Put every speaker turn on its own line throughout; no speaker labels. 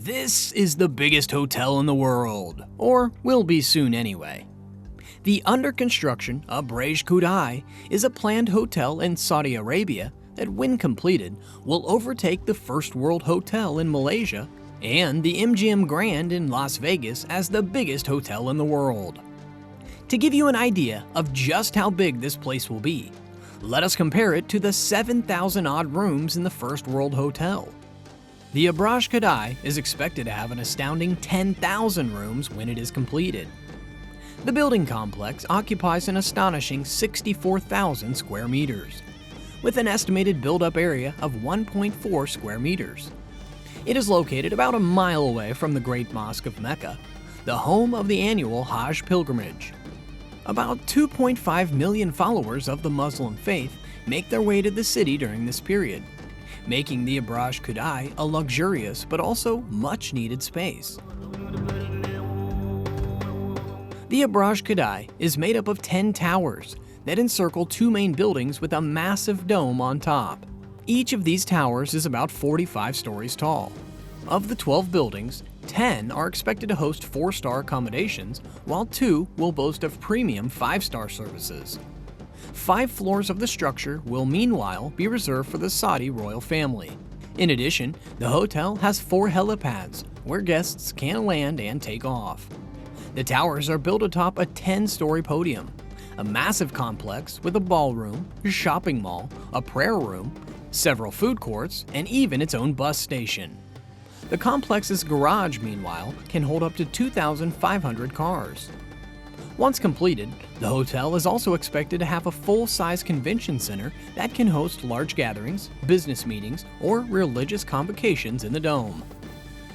This is the biggest hotel in the world, or will be soon anyway. The under construction Abraj Kudai is a planned hotel in Saudi Arabia that, when completed, will overtake the First World Hotel in Malaysia and the MGM Grand in Las Vegas as the biggest hotel in the world. To give you an idea of just how big this place will be, let us compare it to the 7,000-odd rooms in the First World Hotel. The Abraj Kudai is expected to have an astounding 10,000 rooms when it is completed. The building complex occupies an astonishing 64,000 square meters, with an estimated build-up area of 1.4 square meters. It is located about a mile away from the Great Mosque of Mecca, the home of the annual Hajj pilgrimage. About 2.5 million followers of the Muslim faith make their way to the city during this period, making the Abraj Kudai a luxurious but also much-needed space. The Abraj Kudai is made up of 10 towers that encircle two main buildings with a massive dome on top. Each of these towers is about 45 stories tall. Of the 12 buildings, 10 are expected to host 4-star accommodations, while 2 will boast of premium 5-star services. 5 floors of the structure will meanwhile be reserved for the Saudi royal family. In addition, the hotel has 4 helipads where guests can land and take off. The towers are built atop a 10-story podium, a massive complex with a ballroom, shopping mall, a prayer room, several food courts, and even its own bus station. The complex's garage, meanwhile, can hold up to 2,500 cars. Once completed, the hotel is also expected to have a full-size convention center that can host large gatherings, business meetings, or religious convocations in the dome.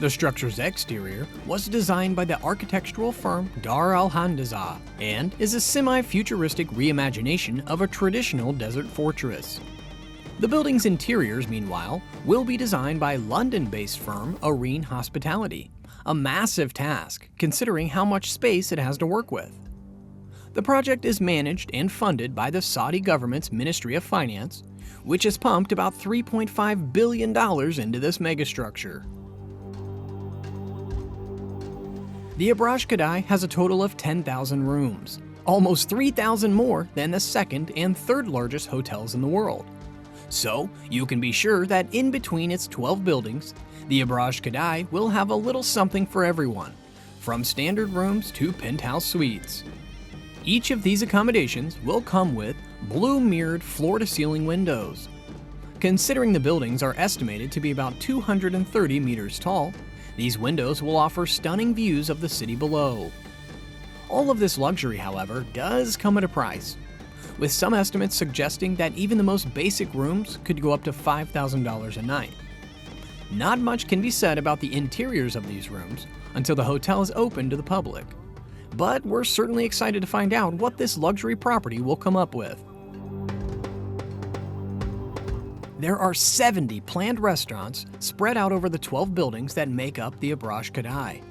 The structure's exterior was designed by the architectural firm Dar al-Handazah and is a semi-futuristic reimagination of a traditional desert fortress. The building's interiors, meanwhile, will be designed by London-based firm Arene Hospitality, a massive task considering how much space it has to work with. The project is managed and funded by the Saudi government's Ministry of Finance, which has pumped about $3.5 billion into this megastructure. The Abraj Kudai has a total of 10,000 rooms, almost 3,000 more than the second and third largest hotels in the world. So, you can be sure that in between its 12 buildings, the Abraj Kudai will have a little something for everyone, from standard rooms to penthouse suites. Each of these accommodations will come with blue mirrored floor-to-ceiling windows. Considering the buildings are estimated to be about 230 meters tall, these windows will offer stunning views of the city below. All of this luxury, however, does come at a price, with some estimates suggesting that even the most basic rooms could go up to $5,000 a night. Not much can be said about the interiors of these rooms until the hotel is open to the public, but we're certainly excited to find out what this luxury property will come up with. There are 70 planned restaurants spread out over the 12 buildings that make up the Abraj Kudai.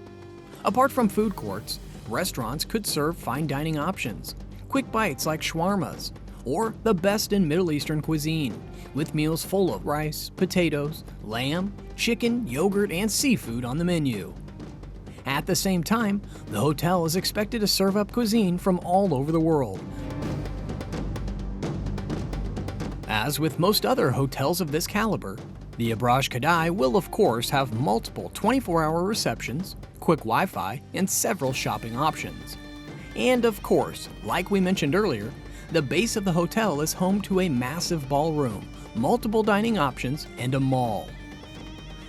Apart from food courts, restaurants could serve fine dining options, quick bites like shawarmas, or the best in Middle Eastern cuisine, with meals full of rice, potatoes, lamb, chicken, yogurt, and seafood on the menu. At the same time, the hotel is expected to serve up cuisine from all over the world. As with most other hotels of this caliber, the Abraj Kudai will of course have multiple 24-hour receptions, quick Wi-Fi, and several shopping options. And of course, like we mentioned earlier, the base of the hotel is home to a massive ballroom, multiple dining options, and a mall.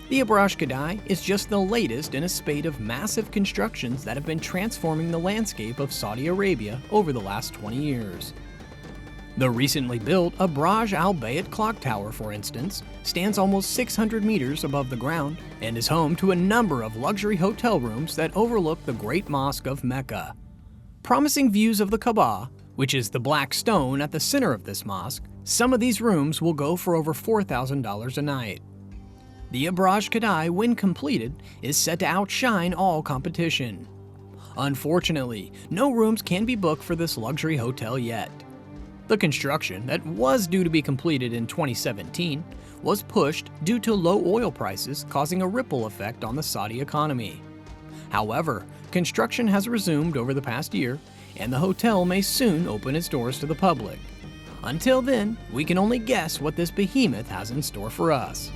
The Abraj Kudai is just the latest in a spate of massive constructions that have been transforming the landscape of Saudi Arabia over the last 20 years. The recently built Abraj Al Bayt clock tower, for instance, stands almost 600 meters above the ground and is home to a number of luxury hotel rooms that overlook the Great Mosque of Mecca. Promising views of the Kaaba, which is the black stone at the center of this mosque, some of these rooms will go for over $4,000 a night. The Abraj Kudai, when completed, is set to outshine all competition. Unfortunately, no rooms can be booked for this luxury hotel yet. The construction, that was due to be completed in 2017, was pushed due to low oil prices causing a ripple effect on the Saudi economy. However, construction has resumed over the past year, and the hotel may soon open its doors to the public. Until then, we can only guess what this behemoth has in store for us.